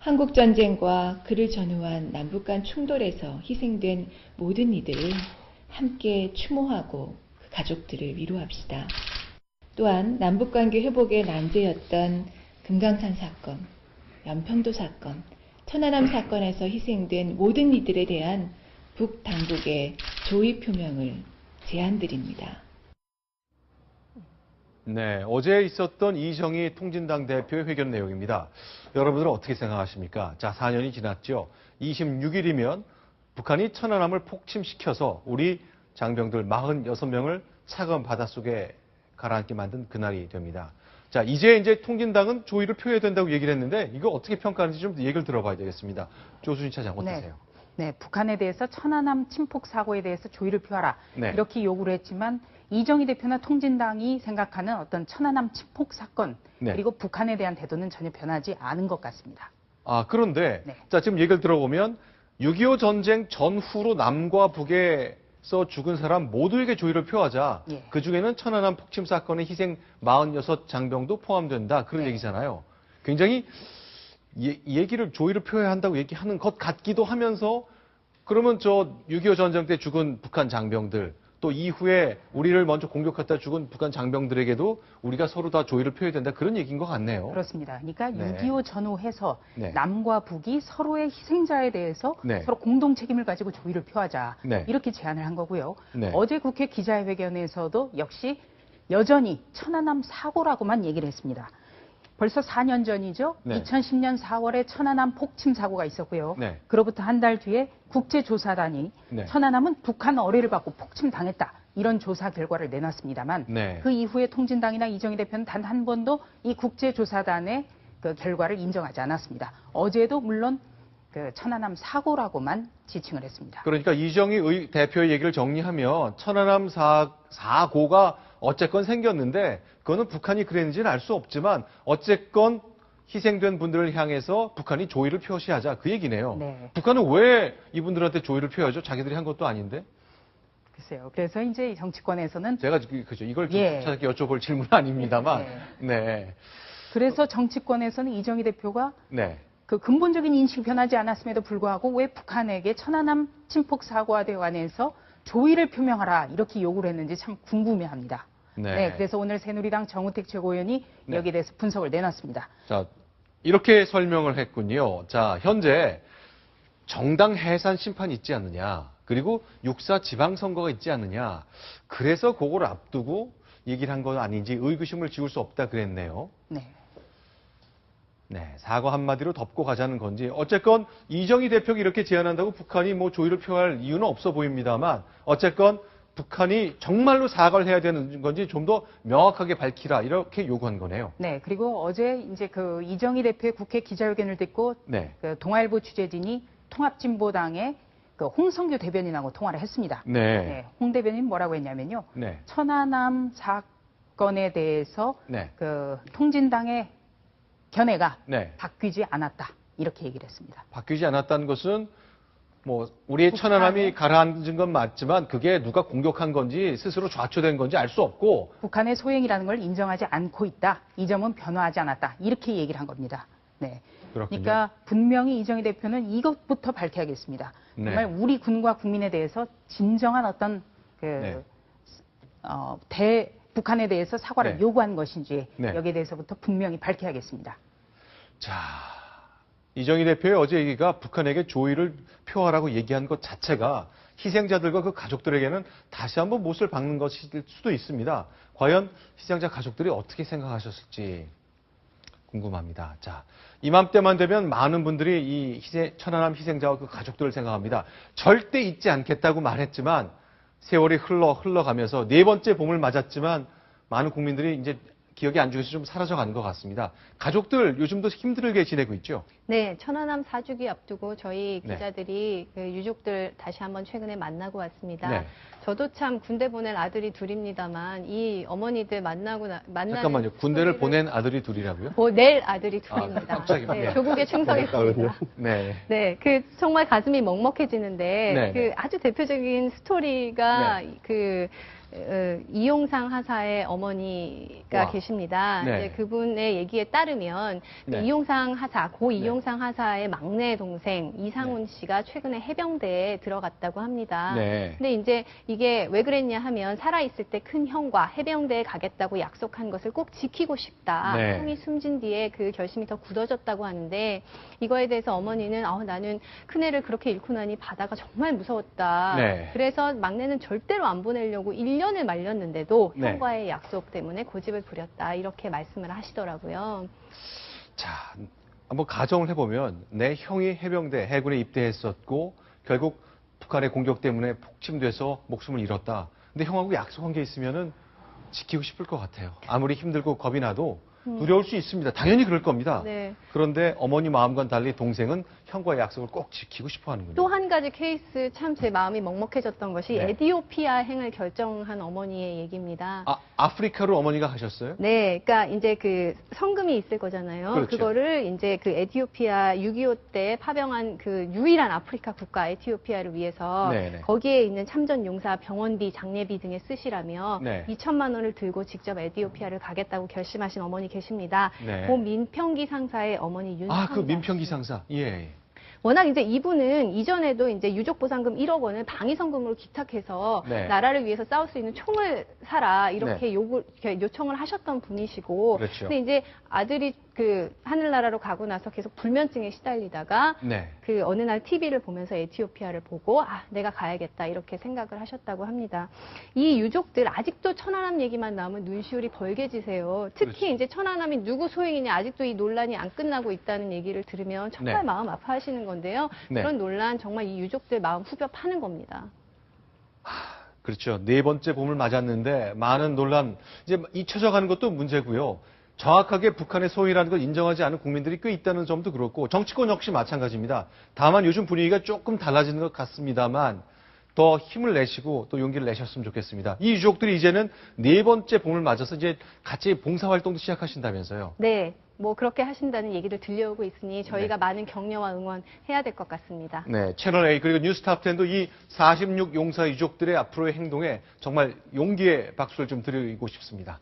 한국전쟁과 그를 전후한 남북 간 충돌에서 희생된 모든 이들을 함께 추모하고 그 가족들을 위로합시다. 또한 남북관계 회복의 난제였던 금강산 사건, 연평도 사건, 천안함 사건에서 희생된 모든 이들에 대한 북당국의 조의 표명을 제안드립니다. 네, 어제 있었던 이정희 통진당 대표의 회견 내용입니다. 여러분들은 어떻게 생각하십니까? 자, 4년이 지났죠. 26일이면 북한이 천안함을 폭침시켜서 우리 장병들 46명을 차가운 바닷속에 가라앉게 만든 그날이 됩니다. 자, 이제 통진당은 조의를 표해야 된다고 얘기를 했는데 이거 어떻게 평가하는지 좀 얘기를 들어봐야 되겠습니다. 조수진 차장 어떠세요? 네, 북한에 대해서 천안함 침폭 사고에 대해서 조의를 표하라. 네. 이렇게 요구를 했지만 이정희 대표나 통진당이 생각하는 어떤 천안함 침폭 사건 네. 그리고 북한에 대한 태도는 전혀 변하지 않은 것 같습니다. 아, 그런데 네. 자, 지금 얘기를 들어보면 6.25 전쟁 전후로 남과 북에서 죽은 사람 모두에게 조의를 표하자. 예. 그중에는 천안함 폭침 사건의 희생 46 장병도 포함된다. 그런 네. 얘기잖아요. 굉장히 얘기를 조의를 표해야 한다고 얘기하는 것 같기도 하면서 그러면 저 6.25 전쟁 때 죽은 북한 장병들 또 이후에 우리를 먼저 공격했다 죽은 북한 장병들에게도 우리가 서로 다 조의를 표해야 된다 그런 얘기인 것 같네요. 그렇습니다. 그러니까 네. 6.25 전후해서 네. 남과 북이 서로의 희생자에 대해서 네. 서로 공동 책임을 가지고 조의를 표하자. 네. 이렇게 제안을 한 거고요. 네. 어제 국회 기자회견에서도 역시 여전히 천안함 사고라고만 얘기를 했습니다. 벌써 4년 전이죠. 네. 2010년 4월에 천안함 폭침 사고가 있었고요. 네. 그로부터 한 달 뒤에 국제조사단이 네. 천안함은 북한 어뢰를 받고 폭침당했다. 이런 조사 결과를 내놨습니다만 네. 그 이후에 통진당이나 이정희 대표는 단 한 번도 이 국제조사단의 그 결과를 인정하지 않았습니다. 어제도 물론 그 천안함 사고라고만 지칭을 했습니다. 그러니까 이정희 대표의 얘기를 정리하면 천안함 사고가 어쨌건 생겼는데 그거는 북한이 그랬는지는 알 수 없지만 어쨌건 희생된 분들을 향해서 북한이 조의를 표시하자 그 얘기네요. 네. 북한은 왜 이분들한테 조의를 표하죠? 자기들이 한 것도 아닌데. 글쎄요. 그래서 이제 정치권에서는 제가 그죠 이걸 예. 차장께 여쭤볼 질문은 아닙니다만. 네. 그래서 정치권에서는 이정희 대표가 네. 그 근본적인 인식이 변하지 않았음에도 불구하고 왜 북한에게 천안함 침폭 사고와 관해서 조의를 표명하라 이렇게 요구를 했는지 참 궁금해합니다. 네. 그래서 오늘 새누리당 정우택 최고위원이 네. 여기에 대해서 분석을 내놨습니다. 자, 이렇게 설명을 했군요. 자, 현재 정당 해산 심판이 있지 않느냐. 그리고 6.4 지방선거가 있지 않느냐. 그래서 그걸 앞두고 얘기를 한 건 아닌지 의구심을 지울 수 없다 그랬네요. 네. 네, 사과 한마디로 덮고 가자는 건지. 어쨌건 이정희 대표가 이렇게 제안한다고 북한이 뭐 조의를 표할 이유는 없어 보입니다만 어쨌건 북한이 정말로 사과를 해야 되는 건지 좀 더 명확하게 밝히라 이렇게 요구한 거네요. 네. 그리고 어제 이제 그 이정희 대표의 국회 기자회견을 듣고 네. 그 동아일보 취재진이 통합진보당의 그 홍성규 대변인하고 통화를 했습니다. 네. 홍 대변인 뭐라고 했냐면요. 네. 천안함 사건에 대해서 네. 그 통진당의 견해가 네. 바뀌지 않았다. 이렇게 얘기를 했습니다. 바뀌지 않았다는 것은 뭐 우리의 천안함이 가라앉은 건 맞지만 그게 누가 공격한 건지 스스로 좌초된 건지 알 수 없고 북한의 소행이라는 걸 인정하지 않고 있다. 이 점은 변화하지 않았다. 이렇게 얘기를 한 겁니다. 네. 그렇군요. 그러니까 분명히 이정희 대표는 이것부터 밝혀야겠습니다. 네. 정말 우리 군과 국민에 대해서 진정한 어떤 그 네. 북한에 대해서 사과를 네. 요구한 것인지 네. 여기에 대해서부터 분명히 밝혀야겠습니다. 자, 이정희 대표의 어제 얘기가 북한에게 조의를 표하라고 얘기한 것 자체가 희생자들과 그 가족들에게는 다시 한번 못을 박는 것일 수도 있습니다. 과연 희생자 가족들이 어떻게 생각하셨을지 궁금합니다. 자, 이맘때만 되면 많은 분들이 이 천안함 희생자와 그 가족들을 생각합니다. 절대 잊지 않겠다고 말했지만 세월이 흘러가면서 네 번째 봄을 맞았지만 많은 국민들이 이제 기억이 안중에서 좀 사라져가는 것 같습니다. 가족들 요즘도 힘들게 지내고 있죠? 네, 천안함 4주기 앞두고 저희 네. 기자들이 그 유족들 다시 한번 최근에 만나고 왔습니다. 네. 저도 참 군대 보낸 아들이 둘입니다만 이 어머니들 만나는 잠깐만요. 군대를 스토리를 보낸 아들이 둘이라고요? 보낼 아들이 둘입니다. 깜짝이야. 네, 네. 조국에 충성했습니다. 네. 네, 그 정말 가슴이 먹먹해지는데 네. 그 아주 대표적인 스토리가 네. 그 이용상 하사의 어머니가 와. 계십니다. 네. 이제 그분의 얘기에 따르면 네. 이용상 하사, 고 이용상 하사의 막내 동생 이상훈 씨가 최근에 해병대에 들어갔다고 합니다. 네. 근데 이제 이게 왜 그랬냐 하면 살아있을 때 큰 형과 해병대에 가겠다고 약속한 것을 꼭 지키고 싶다. 네. 형이 숨진 뒤에 그 결심이 더 굳어졌다고 하는데 이거에 대해서 어머니는 나는 큰애를 그렇게 잃고 나니 바다가 정말 무서웠다. 네. 그래서 막내는 절대로 안 보내려고 1년을 말렸는데도 네. 형과의 약속 때문에 고집을 부렸다. 이렇게 말씀을 하시더라고요. 자, 한번 가정을 해보면 내 형이 해병대, 해군에 입대했었고 결국 북한의 공격 때문에 폭침돼서 목숨을 잃었다. 근데 형하고 약속한 게 있으면은 지키고 싶을 것 같아요. 아무리 힘들고 겁이 나도 두려울 수 있습니다. 당연히 그럴 겁니다. 네. 그런데 어머니 마음과는 달리 동생은 형과의 약속을 꼭 지키고 싶어 하는군요. 또 한 가지 케이스 참 제 마음이 먹먹해졌던 것이 네. 에티오피아 행을 결정한 어머니의 얘기입니다. 아프리카로 어머니가 가셨어요? 네, 그러니까 이제 그 성금이 있을 거잖아요. 그렇죠. 그거를 이제 그 에티오피아 6.25 때 파병한 그 유일한 아프리카 국가 에티오피아를 위해서 네네. 거기에 있는 참전 용사 병원비, 장례비 등에 쓰시라며 네. 2천만 원을 들고 직접 에티오피아를 가겠다고 결심하신 어머니 계십니다. 네. 고 민평기 상사의 어머니 윤상사. 그 민평기 상사. 예. 워낙 이제 이분은 이전에도 이제 유족보상금 1억 원을 방위성금으로 기탁해서 네. 나라를 위해서 싸울 수 있는 총을 사라 이렇게 이렇게 요청을 하셨던 분이시고, 그렇죠. 근데 이제 아들이 그 하늘나라로 가고 나서 계속 불면증에 시달리다가 네. 그 어느 날 TV를 보면서 에티오피아를 보고 내가 가야겠다 이렇게 생각을 하셨다고 합니다. 이 유족들 아직도 천안함 얘기만 나오면 눈시울이 벌개지세요. 특히 그렇죠. 이제 천안함이 누구 소행이냐 아직도 이 논란이 안 끝나고 있다는 얘기를 들으면 정말 네. 마음 아파하시는 건데요. 네. 그런 논란 정말 이 유족들 마음 후벼 파는 겁니다. 그렇죠. 네 번째 봄을 맞았는데 많은 논란 이제 잊혀져가는 것도 문제고요. 정확하게 북한의 소유라는 걸 인정하지 않은 국민들이 꽤 있다는 점도 그렇고 정치권 역시 마찬가지입니다. 다만 요즘 분위기가 조금 달라지는 것 같습니다만 더 힘을 내시고 또 용기를 내셨으면 좋겠습니다. 이 유족들이 이제는 네 번째 봄을 맞아서 이제 같이 봉사활동도 시작하신다면서요. 네. 뭐 그렇게 하신다는 얘기도 들려오고 있으니 저희가 네. 많은 격려와 응원해야 될 것 같습니다. 네, 채널 A 그리고 뉴스탑10도 이 46 용사 유족들의 앞으로의 행동에 정말 용기의 박수를 좀 드리고 싶습니다.